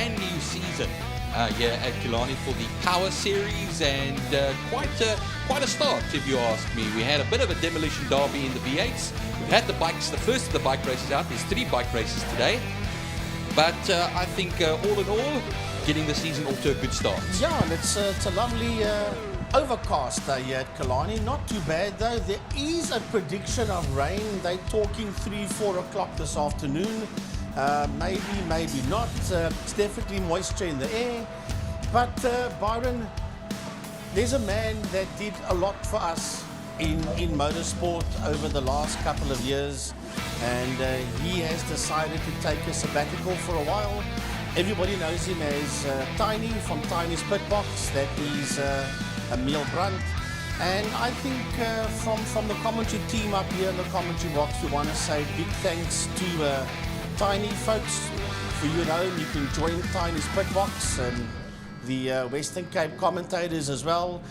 brand new season here at Killarney for the Power Series, and quite a start, if you ask me. We had a bit of a demolition derby in the V8s. We've had the bikes, the first of the bike races out. There's 3 bike races today. But I think all in all, getting the season off to a good start. Yeah, and it's a lovely overcast day here at Killarney. Not too bad though. There is a prediction of rain. They're talking 3-4 o'clock this afternoon. Maybe not. It's definitely moisture in the air. But Byron, there's a man that did a lot for us in motorsport over the last couple of years, and he has decided to take a sabbatical for a while. Everybody knows him as Tiny from Tiny's Pit Box. That is Emil Brandt. And I think from the commentary team up here in the commentary box, we want to say big thanks to Tiny, folks. For you know, you can join Tiny's Pit Box and the Western Cape commentators as well.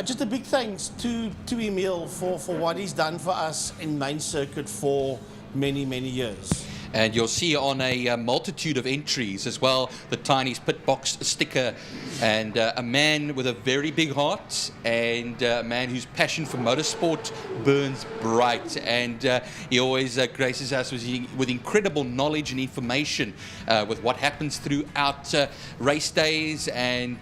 Just a big thanks to Emil for what he's done for us in main circuit for many years. And you'll see on a multitude of entries as well the Tiny's Pit Box sticker, and a man with a very big heart, and a man whose passion for motorsport burns bright, and he always graces us with incredible knowledge and information with what happens throughout race days. And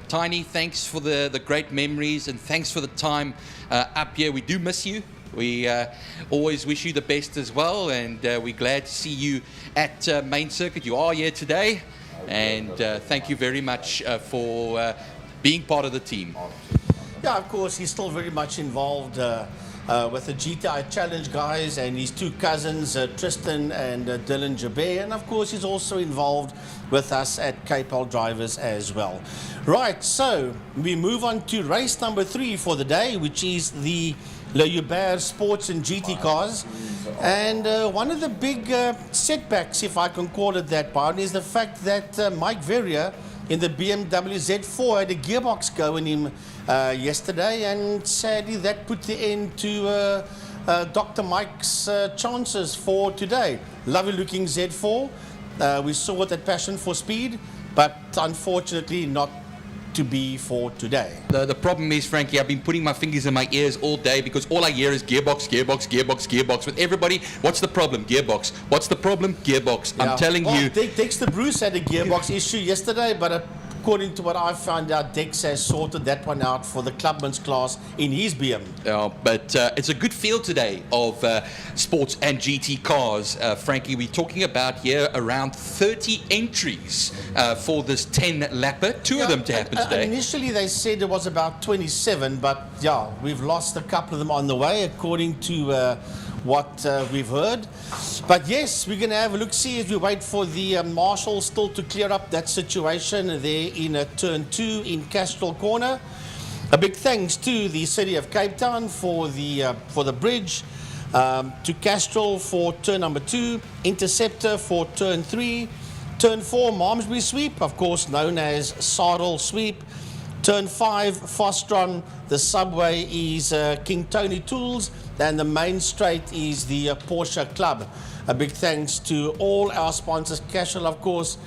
Tiny, thanks for the great memories, and thanks for the time up here. We do miss you. We always wish you the best as well, and we're glad to see you at main circuit. You are here today, and thank you very much for being part of the team. Yeah, of course, he's still very much involved with the GTI Challenge guys and his 2 cousins, Tristan and Dylan Joubert, and of course he's also involved with us at KPL Drivers as well. Right, so we move on to race number 3 for the day, which is the Joubert Sports and GT cars. And one of the big setbacks, if I can call it that, Byron, is the fact that Mike Verrier in the BMW Z4 had a gearbox go in him yesterday, and sadly that put the end to Dr. Mike's chances for today. Lovely looking Z4. We saw it at Passion for Speed, but unfortunately not to be for today. The problem is, Frankie, I've been putting my fingers in my ears all day because all I hear is gearbox, gearbox, gearbox, gearbox. With everybody, what's the problem? Gearbox. What's the problem? Gearbox. Yeah. I'm telling you. Dexter Bruce had a gearbox issue yesterday, but according to what I found out, Dex has sorted that one out for the clubman's class in his BM. Yeah, but it's a good field today of sports and GT cars. Frankie, we're talking about here around 30 entries for this 10-lapper, 2 of them to happen today. Initially they said it was about 27, but yeah, we've lost a couple of them on the way, according to what we've heard. But yes, we're going to have a look-see as we wait for the marshal still to clear up that situation there in turn 2 in Castrol Corner. A big thanks to the City of Cape Town for the bridge, to Castrol for turn number 2, Interceptor for turn 3, turn 4 Malmesbury Sweep, of course known as Sarl Sweep, turn 5 Fostron, the subway is King Tony Tools, and the main straight is the Porsche Club. A big thanks to all our sponsors. Castrol, of course,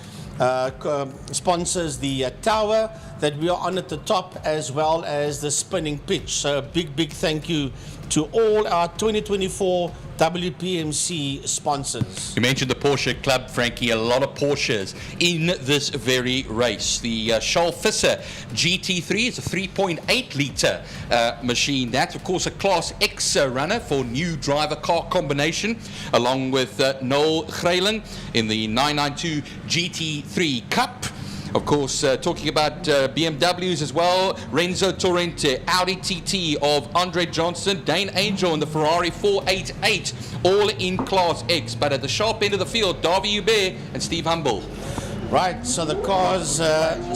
sponsors the tower that we are on at the top, as well as the spinning pitch. So a big thank you to all our 2024 WPMC sponsors. You mentioned the Porsche Club, Frankie. A lot of Porsches in this very race. The Charles Visser GT3 is a 3.8 litre machine. That's, of course, a Class X runner for new driver-car combination, along with Noel Greyling in the 992 GT3 Cup. Of course, talking about BMWs as well, Renzo Torrente, Audi TT of Andre Johnson, Dane Angel in the Ferrari 488, all in Class X. But at the sharp end of the field, Joubert and Steve Humble. Right, so the cars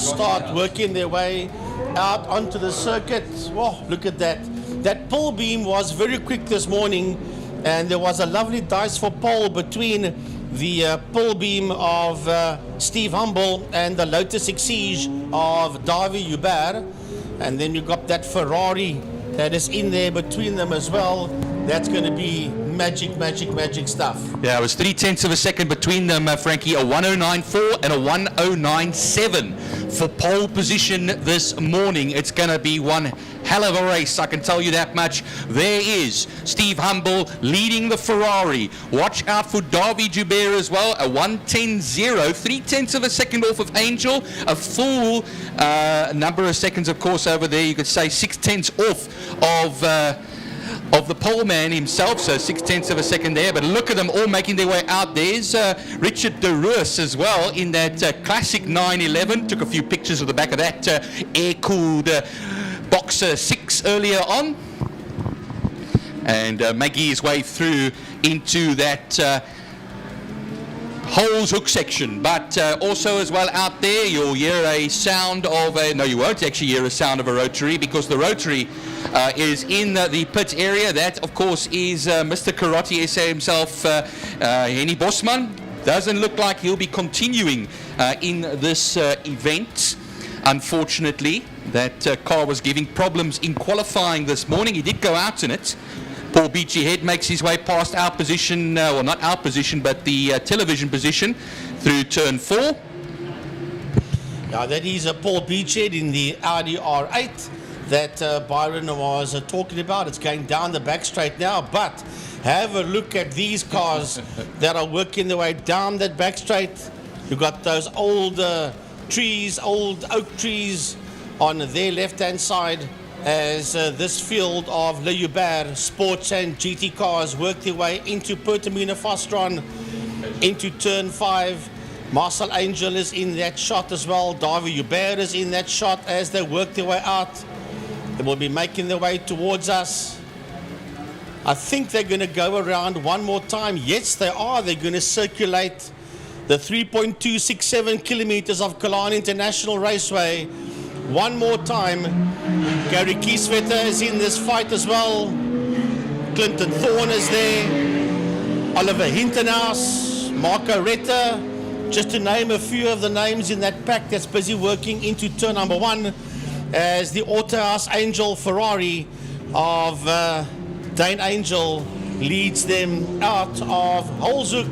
start working their way out onto the circuit. Oh, look at that. That pole beam was very quick this morning, and there was a lovely dice for pole between the pull beam of Steve Humble and the Lotus Exige of Davy Joubert. And then you've got that Ferrari that is in there between them as well. That's going to be magic stuff. Yeah, it was 0.3 of a second between them, Frankie. A 109.4 and a 109.7 for pole position this morning. It's going to be one hell of a race, I can tell you that much. There is Steve Humble leading the Ferrari. Watch out for Joubert as well. A 110.0, 0.3 of a second off of Angel. A full number of seconds, of course, over there. You could say 0.6 off of the pole man himself, so 0.6 of a second there. But look at them all making their way out. There's Richard de Roos as well in that classic 911. Took a few pictures of the back of that air-cooled Boxer 6 earlier on, and making his way through into that Holes hook section. But also as well out there, you'll hear a sound of a, no, you won't actually hear a sound of a rotary, because the rotary is in the pit area. That, of course, is Mr. Karate SA himself, Henny Bosman. Doesn't look like he'll be continuing in this event. Unfortunately, that car was giving problems in qualifying this morning. He did go out in it. Paul Beachy Head makes his way past our position, well, not our position, but the television position through turn 4. Now that is Paul Beachhead in the Audi R8 that Byron was talking about. It's going down the back straight now, but have a look at these cars that are working their way down that back straight. You've got those old trees, old oak trees on their left-hand side, as this field of Le Joubert sports and GT cars work their way into Pertamina Fostron, into turn 5. Marcel Angel is in that shot as well. David Joubert is in that shot as they work their way out. They will be making their way towards us. I think they're going to go around one more time. Yes, they are. They're going to circulate the 3.267 kilometers of Killarney International Raceway one more time. Gary Kieswetter is in this fight as well. Clinton Thorne is there. Oliver Hintenhaus, Marco Retta, just to name a few of the names in that pack that's busy working into turn number 1, as the Autohaus Angel Ferrari of Dane Angel leads them out of Holzhoek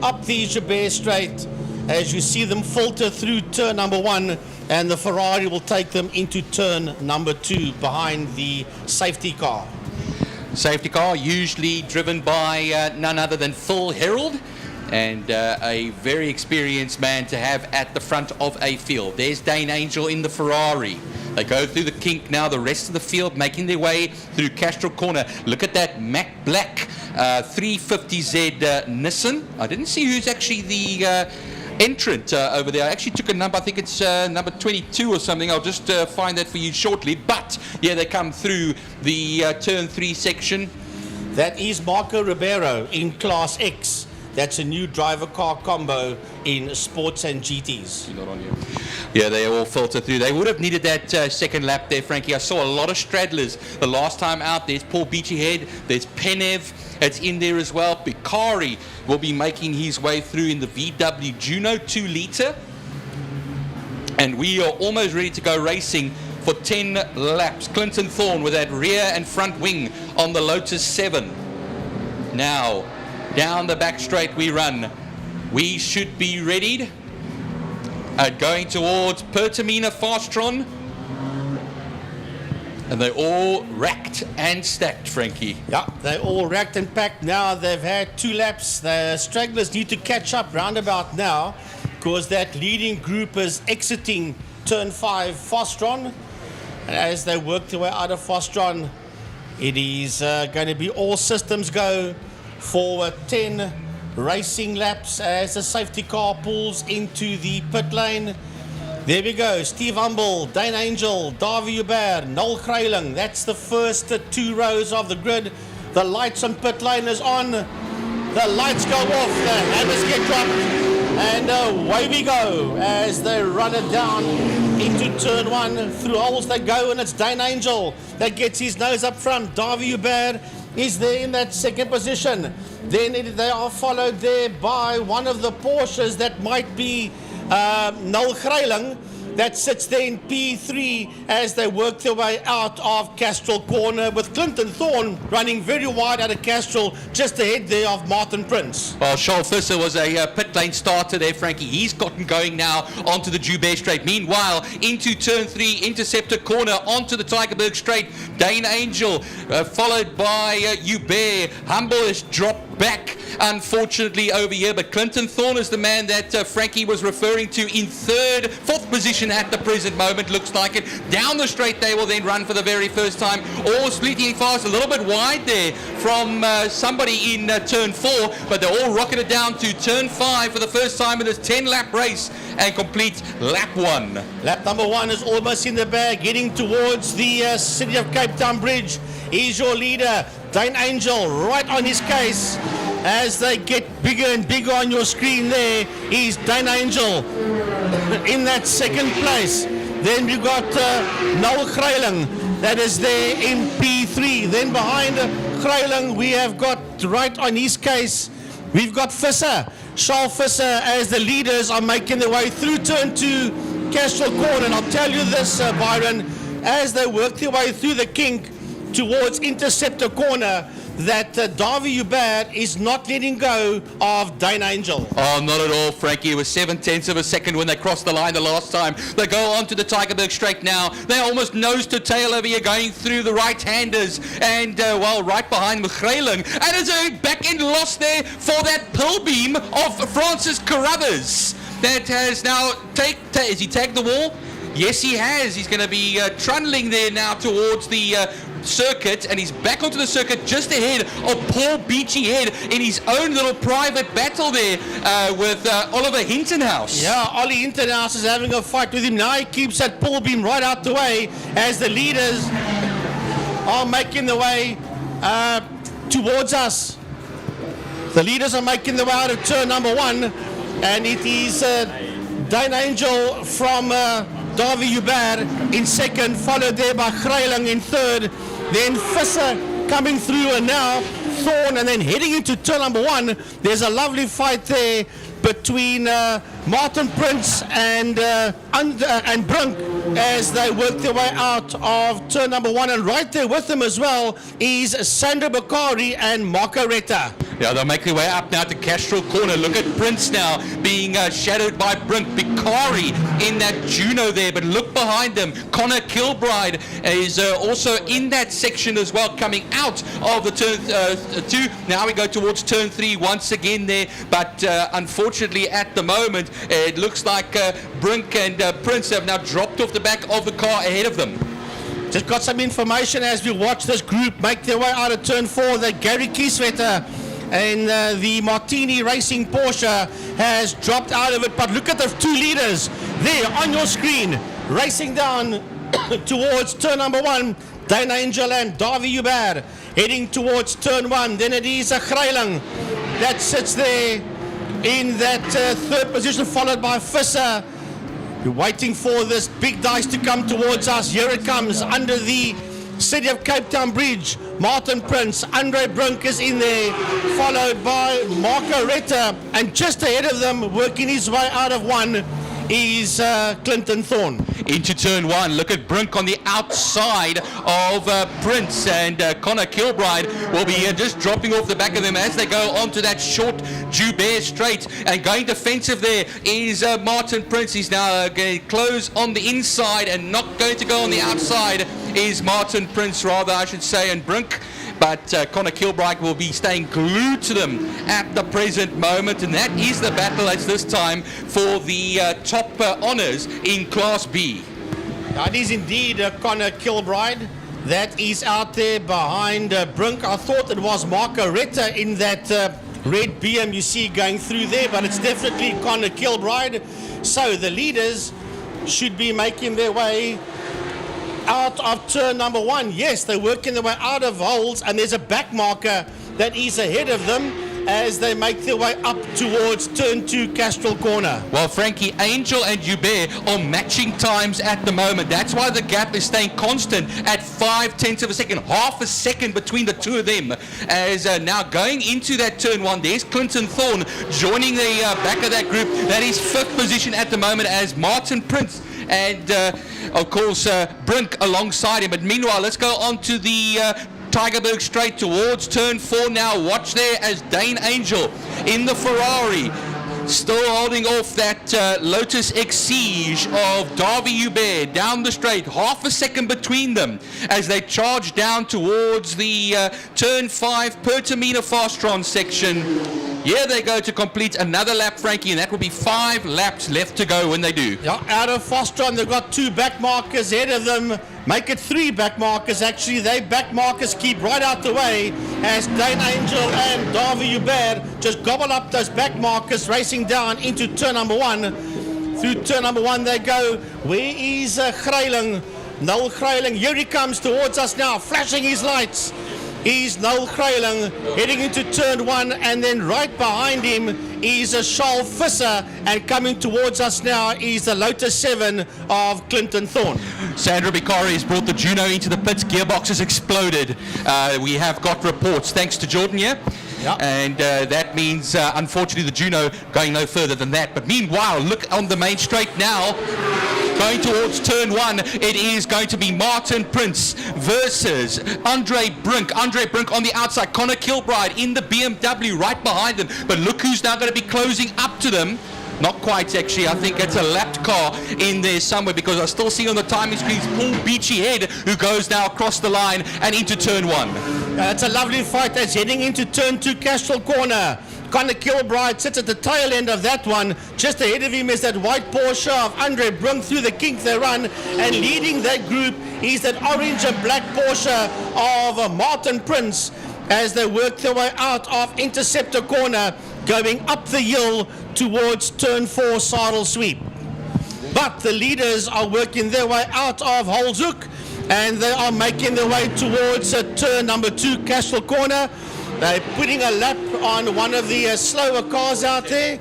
up the Joubert Straight, as you see them filter through turn number 1, and the Ferrari will take them into turn number 2 behind the safety car. Safety car usually driven by none other than Phil Herald, and a very experienced man to have at the front of a field. There's Dane Angel in the Ferrari. They go through the kink now, the rest of the field making their way through Castro Corner. Look at that Mac Black 350Z Nissan. I didn't see who's actually the entrant over there. I actually took a number, I think it's number 22 or something. I'll just find that for you shortly. But yeah, they come through the turn 3 section. That is Marco Ribeiro in Class X. That's a new driver car combo in sports and GTs. Not on here. Yeah, they all filter through. They would have needed that second lap there, Frankie. I saw a lot of straddlers the last time out. There's Paul Beachy Head. There's Penev. It's in there as well. Bikari will be making his way through in the VW Juno 2 litre. And we are almost ready to go racing for 10 laps. Clinton Thorne with that rear and front wing on the Lotus 7. Now, down the back straight we run. We should be readied. Going towards Pertamina Fastron. And they're all racked and stacked, Frankie. Yeah, they're all racked and packed now. They've had 2 laps. The stragglers need to catch up roundabout now, because that leading group is exiting turn 5 Fastron. And as they work their way out of Fastron, it is going to be all systems go for 10 racing laps as the safety car pulls into the pit lane. There we go. Steve Humble, Dane Angel, Davy Joubert, Noel Greyling. That's the first 2 rows of the grid. The lights on pit lane is on. The lights go off. The hammers get dropped. And away we go as they run it down into turn 1. Through holes they go, and it's Dane Angel that gets his nose up front. Davy Joubert is there in that second position. Then they are followed there by one of the Porsches that might be Noel Greyling. that sits there in P3 as they work their way out of Castrol Corner, with Clinton Thorne running very wide out of Castrol, just ahead there of Martin Prince. Well, Charles Visser was a pit lane starter there, Frankie. He's gotten going now onto the Joubert straight. Meanwhile, into turn 3, Interceptor Corner, onto the Tygerberg straight. Dane Angel, followed by Joubert. Humble has dropped back, unfortunately, over here, but Clinton Thorne is the man that Frankie was referring to in fourth position at the present moment, looks like it. Down the straight they will then run for the very first time, all splitting fast, a little bit wide there from somebody in turn 4, but they're all rocketed down to turn 5 for the first time in this 10-lap race and complete lap 1. Lap number 1 is almost in the bag, heading towards the City of Cape Town Bridge. He's your leader, Dane Angel, right on his case. As they get bigger and bigger on your screen there, is Dane Angel in that second place. Then we've got Noel Greyling, that is there in P3. Then behind Greyling, we have got right on his case, we've got Visser, Charles Visser, as the leaders are making their way through turn 2, Castrol Corner. And I'll tell you this, Byron, as they work their way through the kink towards Interceptor Corner, that Davy Joubert is not letting go of Dane Angel. Oh, not at all, Frankie. It was 7/10 of a second when they crossed the line the last time. They go on to the Tygerberg straight now. They're almost nose to tail over here, going through the right-handers. And, well, right behind Mchreling. And there's a back-end loss there for that pill beam of Francis Carruthers. That has now has he tagged the wall? Yes, he has. He's going to be trundling there now towards the circuit, and he's back onto the circuit just ahead of Paul Beachy Head in his own little private battle there with Oliver Hintonhouse. Yeah, Ollie Hintonhouse is having a fight with him. Now he keeps that Paul beam right out the way as the leaders are making the way towards us. The leaders are making the way out of turn number 1, and it is Dane Angel from Davy Joubert in second, followed there by Greyling in third, then Visser coming through, and now Thorne, and then heading into turn number 1, there's a lovely fight there between Martin Prince and Brunk as they work their way out of turn number 1, and right there with them as well is Sandra Bakari and Marco Retta. Yeah, they'll make their way up now to Castrol Corner. Look at Prince now being shadowed by Brink. Bakari in that Juno there, but look behind them. Connor Kilbride is also in that section as well, coming out of the turn 2. Now we go towards turn 3 once again there, but unfortunately at the moment it looks like Brink and Prince have now dropped off the back of the car ahead of them. Just got some information as we watch this group make their way out of turn 4 that Gary Kieswetter and the Martini Racing Porsche has dropped out of it. But look at the 2 leaders there on your screen, racing down towards turn number 1, Dane Angel and Davy Joubert heading towards turn 1. Then it is a Greyling that sits there in that third position, followed by Visser. We're waiting for this big dice to come towards us. Here it comes under the City of Cape Town Bridge. Martin Prince, Andre Brunk is in there, followed by Marco Retta, and just ahead of them, working his way out of 1, is Clinton Thorne. Into turn 1, look at Brink on the outside of Prince, and Connor Kilbride will be just dropping off the back of them as they go onto that short Joubert straight, and going defensive there is Martin Prince. He's now going to close on the inside and not going to go on the outside is Martin Prince, rather I should say, and Brink. But Connor Kilbride will be staying glued to them at the present moment, and that is the battle as this time for the top honours in Class B. That is indeed Connor Kilbride. That is out there behind Brink. I thought it was Marco Retta in that red BM you see going through there, but it's definitely Connor Kilbride. So the leaders should be making their way out of turn number 1. Yes, they're working their way out of holes, and there's a back marker that is ahead of them as they make their way up towards turn 2 Castrol Corner. Well, Frankie, Angel and Joubert are matching times at the moment. That's why the gap is staying constant at 0.5 of a second, half a second between the 2 of them. As now going into that turn 1, there's Clinton Thorne joining the back of that group. That is 5th position at the moment as Martin Prince and of course Brink alongside him. But meanwhile, let's go on to the Tygerberg straight towards turn 4 now. Watch there as Dane Angel in the Ferrari, still holding off that Lotus Exige of Davy Joubert down the straight. Half a second between them as they charge down towards the turn 5 Pertamina Fastron section. Here they go to complete another lap, Frankie, and that will be 5 laps left to go when they do. Yeah, out of Fastron, they've got 2 back markers ahead of them. Make it 3 back markers, actually. They back markers keep right out the way as Dane Angel and Davy Joubert just gobble up those back markers, racing down into turn number 1. Through turn number 1 they go. Where is Greiling? Noel Greiling, here he comes towards us now, flashing his lights. He's Noel Greiling heading into turn 1, and then right behind him is a Charles Visser, and coming towards us now is the Lotus 7 of Clinton Thorne. Sandra Bicari has brought the Juno into the pits. Gearbox has exploded. We have got reports thanks to Jordan here. Yep. And that means, unfortunately, the Juno going no further than that. But meanwhile, look on the main straight now. Going towards turn 1, it is going to be Martin Prince versus Andre Brink. Andre Brink on the outside, Connor Kilbride in the BMW right behind them. But look who's now going to be closing up to them. Not quite, actually. I think it's a lapped car in there somewhere, because I still see on the timing screens Paul Beachy Head, who goes now across the line and into turn 1. It's a lovely fight that's heading into turn 2 Castrol Corner. Connor Kilbride sits at the tail end of that one. Just ahead of him is that white Porsche of Andre Brunk through the kink they run. And leading that group is that orange and black Porsche of Martin Prince as they work their way out of Interceptor Corner, going up the hill towards turn 4 Saddle Sweep. But the leaders are working their way out of Holzhoek, and they are making their way towards turn number 2 Castrol Corner. They're putting a lap on one of the slower cars out there.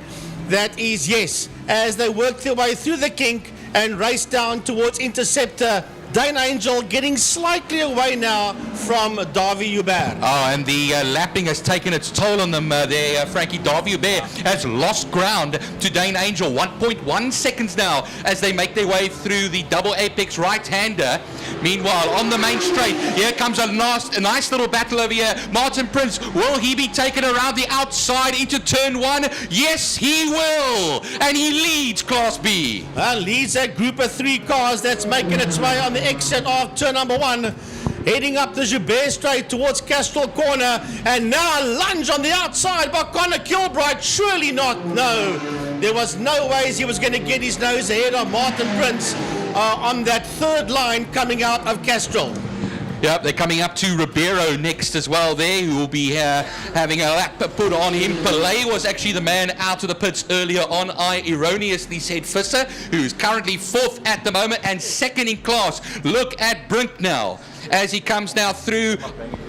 That is, yes, as they work their way through the kink and race down towards Interceptor. Dane Angel getting slightly away now from Davy Joubert. Oh, and the lapping has taken its toll on them there, Frankie. Davy Joubert has lost ground to Dane Angel. 1.1 seconds now as they make their way through the double apex right-hander. Meanwhile, on the main straight, here comes a nice little battle over here. Martin Prince, will he be taken around the outside into turn 1? Yes, he will. And he leads Class B. Leads that group of 3 cars that's making its way on the exit of turn number 1, heading up the Joubert straight towards Castrol Corner, and now a lunge on the outside by Connor Kilbride. Surely not. No, there was no ways he was going to get his nose ahead of Martin Prince on that third line coming out of Castrol. Yep, they're coming up to Ribeiro next as well there, who will be having a lap put on him. Pillay was actually the man out of the pits earlier on. I erroneously said Visser, who's currently 4th at the moment and 2nd in class. Look at Brink now as he comes now through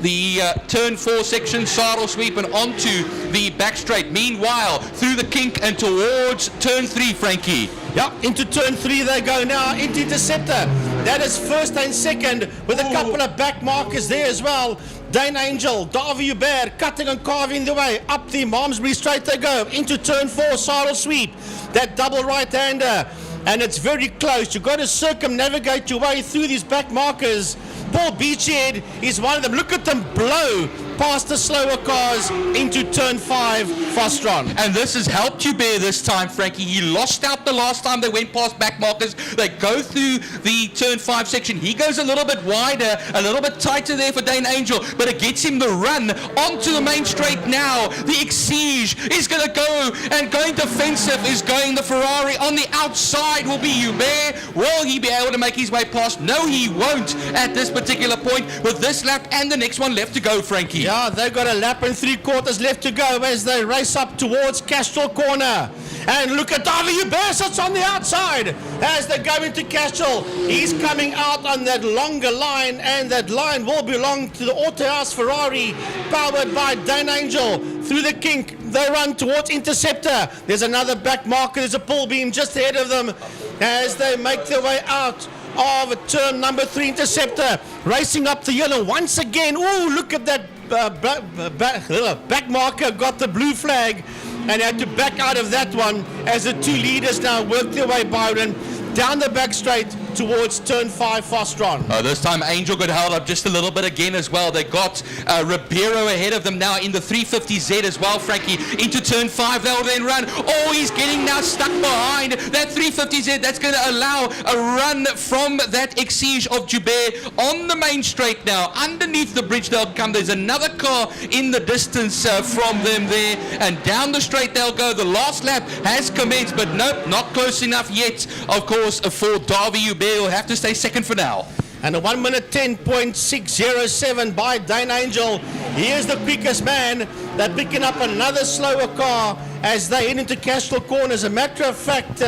the turn 4 section, saddle sweep, and onto the back straight. Meanwhile, through the kink and towards turn 3, Frankie. Yep, into turn 3 they go now, into Interceptor. That is 1st and 2nd with a couple of back markers there as well. Dane Angel, Davy Joubert cutting and carving the way up the Malmesbury straight they go, into turn 4, saddle sweep. That double right-hander, and it's very close. You've got to circumnavigate your way through these back markers. Paul Beachhead is one of them. Look at them blow past the slower cars into turn 5 Fastron. And this has helped Joubert this time, Frankie. He lost out the last time they went past back markers. They go through the turn 5 section. He goes a little bit wider, a little bit tighter there for Dane Angel, but it gets him the run onto the main straight now. The Exige is going to go, and going defensive is going the Ferrari. On the outside will be Joubert. Will he be able to make his way past? No, he won't at this particular point with this lap and the next one left to go, Frankie. Yeah, they've got a lap and 3/4 left to go as they race up towards Castrol Corner. And look at Davy Joubert sits on the outside as they go into Castrol. He's coming out on that longer line, and that line will belong to the Autohouse Ferrari, powered by Dane Angel. Through the kink, they run towards Interceptor. There's another back marker. There's a pull beam just ahead of them as they make their way out of turn number 3 Interceptor, racing up the yellow once again. Oh, look at that back marker got the blue flag and had to back out of that one as the 2 leaders now work their way, Byron, down the back straight towards turn 5 Fostron. This time Angel got held up just a little bit again as well. They got Ribeiro ahead of them now in the 350Z as well, Frankie. Into turn 5, they'll then run. Oh, he's getting now stuck behind that 350Z. That's going to allow a run from that Exige of Joubert on the main straight now. Underneath the bridge they'll come. There's another car in the distance from them there. And down the straight they'll go. The last lap has commenced, but nope, not close enough yet. Of course, for Davy Joubert, will have to stay second for now. And a 1 minute 10.607 by Dane Angel. He is the quickest man. They're picking up another slower car as they head into Castro Corner. As a matter of fact,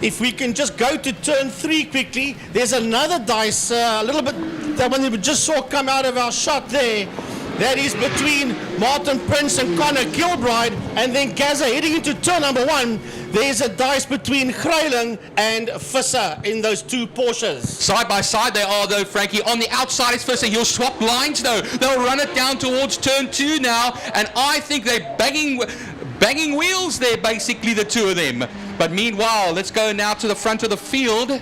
if we can just go to turn 3 quickly, there's another dice, a little bit, that one we just saw come out of our shot there. That is between Martin Prince and Connor Kilbride. And then Gaza heading into turn number 1. There's a dice between Greiling and Visser in those two Porsches. Side by side they are though, Frankie. On the outside is Visser. He'll swap lines though. They'll run it down towards turn 2 now. And I think they're banging wheels there, basically, the two of them. But meanwhile, let's go now to the front of the field.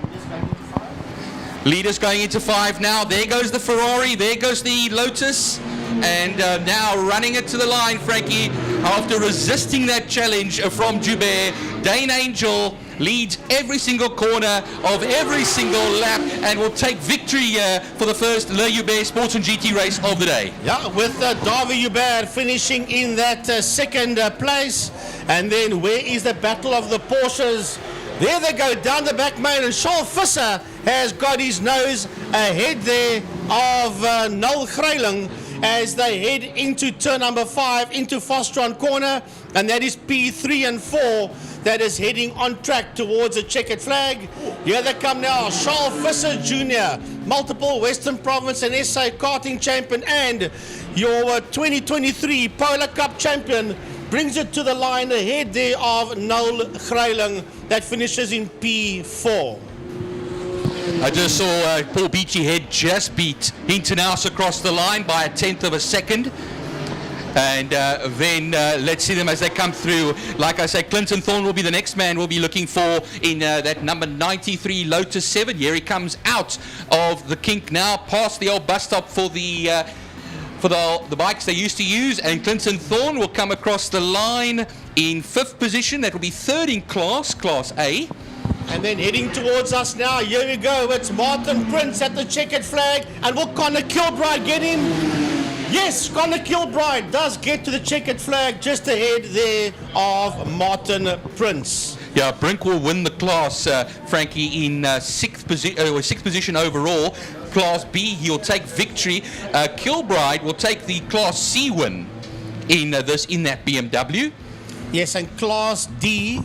Leaders going into 5 now. There goes the Ferrari. There goes the Lotus. And now running it to the line, Frankie, after resisting that challenge from Joubert. Dane Angel leads every single corner of every single lap and will take victory for the first Le Joubert Sports and GT race of the day. Yeah, with Davy Joubert finishing in that second place. And then where is the battle of the Porsches? There they go down the back main, and Charles Visser has got his nose ahead there of Noel Greiling as they head into turn number 5 into Fostron Corner, and that is P3 and 4 that is heading on track towards a checkered flag. Here they come now, Charles Visser Jr., multiple Western Province and SA karting champion and your 2023 Polar Cup champion, brings it to the line ahead there of Noel Greiling that finishes in P4. I just saw Paul Beachy Head just beat Hinton House across the line by 1/10 of a second. And then let's see them as they come through. Like I say, Clinton Thorne will be the next man we'll be looking for in that number 93 Lotus 7. Here he comes out of the kink now, past the old bus stop for the bikes they used to use, and Clinton Thorne will come across the line in 5th position. That will be 3rd in Class A. And then heading towards us now, here we go, it's Martin Prince at the checkered flag, and will Connor Kilbride get him? Yes, Connor Kilbride does get to the checkered flag just ahead there of Martin Prince. Yeah, Brink will win the class, Frankie, in 6th position overall. Class B, he'll take victory. Kilbride will take the Class C win in that BMW. Yes, and Class D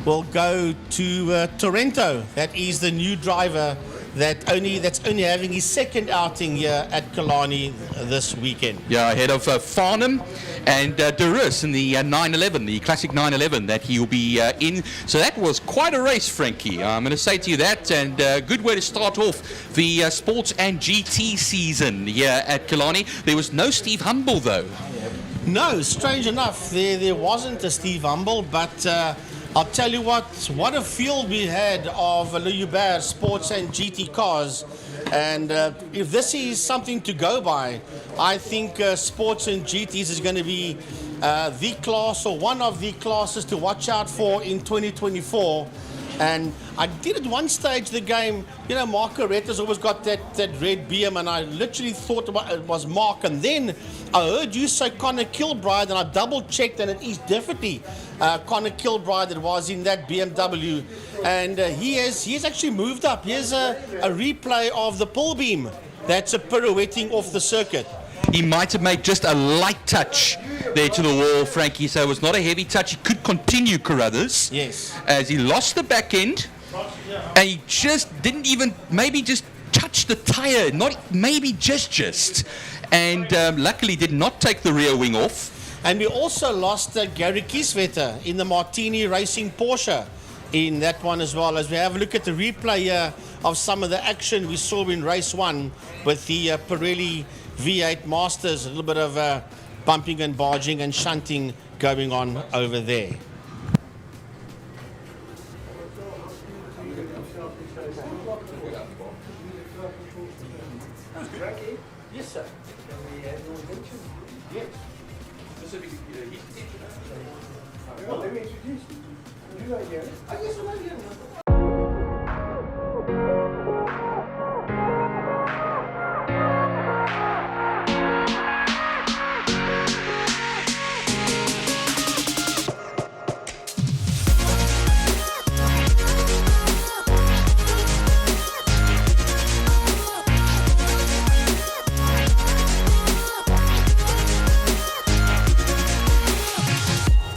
will go to Torrento. That is the new driver that's only having his second outing here at Killarney this weekend. Yeah, ahead of Farnham and Durus in the 911, the classic 911 that he will be in. So that was quite a race, Frankie. I'm going to say to you that, and a good way to start off the sports and GT season here at Killarney. There was no Steve Humble though. No, strange enough, there wasn't a Steve Humble, but I'll tell you what a field we had of Le Joubert sports and GT cars. And if this is something to go by, I think sports and GTs is going to be the class, or one of the classes to watch out for in 2024. And I did at one stage the game, Mark Coretta's always got that red BM, and I literally thought it was Mark. And then I heard you say Connor Kilbride, and I double checked, and it is definitely Connor Kilbride that was in that BMW. And he has actually moved up. Here's a replay of the pull beam that's pirouetting off the circuit. He might have made just a light touch there to the wall, Frankie, so it was not a heavy touch. He could continue, Carruthers. Yes. As he lost the back end, and he just didn't even, maybe just touch the tyre, not maybe just. And luckily did not take the rear wing off. And we also lost Gary Kieswetter in the Martini Racing Porsche in that one as well. As we have a look at the replay here of some of the action we saw in race 1 with the Pirelli V8 Masters, a little bit of bumping and barging and shunting going on over there. Jackie, Yes, sir. can we have your attention? Yes. Well, let me introduce you. You are here. I guess I'm here.